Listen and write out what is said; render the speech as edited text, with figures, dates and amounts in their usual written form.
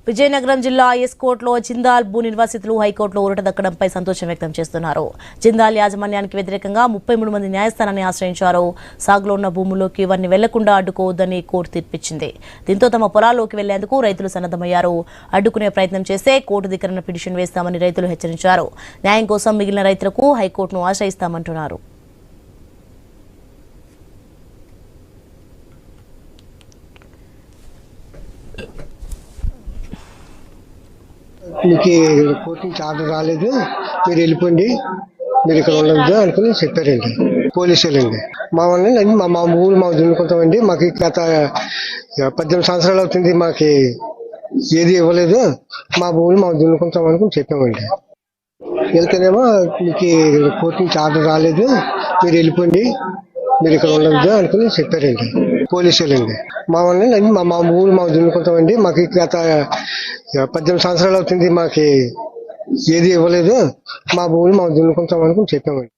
విజయనగరం జిల్లా ఐఎస్ కోర్టులో జిందాల్ భూ నిర్వాసితులు హైకోర్టులో ఊరట దక్కడంపై సంతోషం వ్యక్తం చేస్తున్నారు. జిందాల్ యాజమాన్యానికి వ్యతిరేకంగా 33 మంది న్యాయస్థానాన్ని ఆశ్రయించారు. సాగులో ఉన్న భూముల్లోకి ఇవన్నీ వెళ్లకుండా అడ్డుకోవద్దని కోర్టు తీర్పిచ్చింది. దీంతో తమ పొలాల్లోకి వెళ్లేందుకు రైతులు సన్నద్దమయ్యారు. అడ్డుకునే ప్రయత్నం చేస్తే కోర్టు ధిక్కరణ పిటిషన్ వేస్తామని రైతులు హెచ్చరించారు. న్యాయం కోసం మిగిలిన రైతులకు హైకోర్టును ఆశ్రయిస్తామంటున్నారు. మీకు కోర్టు నుంచి ఆర్డర్ రాలేదు, మీరు వెళ్ళిపోండి, మీరు ఇక్కడ ఉండద్దు అనుకుని చెప్పారండి పోలీసులు అండి. మమ్మల్ని మా ఊరు మాకు దున్నుకుంటామండి, మాకు గత 18 సంవత్సరాలు అవుతుంది, మాకు ఏది ఇవ్వలేదు, మా భూములు మాకు దున్నుకుంటాం అనుకుని చెప్పామండి. వెళ్తేనేమో మీకు కోర్టు నుంచి ఆర్డర్ రాలేదు, మీరు వెళ్ళిపోండి, మీరు ఇక్కడ ఉండద్దు అనుకుని చెప్పారండి పోలీసులు అండి. మమ్మల్ని మా ఊరు మాకు దున్నుకుంటామండి, మాకు గత 18 సంవత్సరాలు అవుతుంది, మాకు ఏది ఇవ్వలేదు, మా భూములు మాకు దున్నుకుంటాం అనుకుని చెప్పామండి.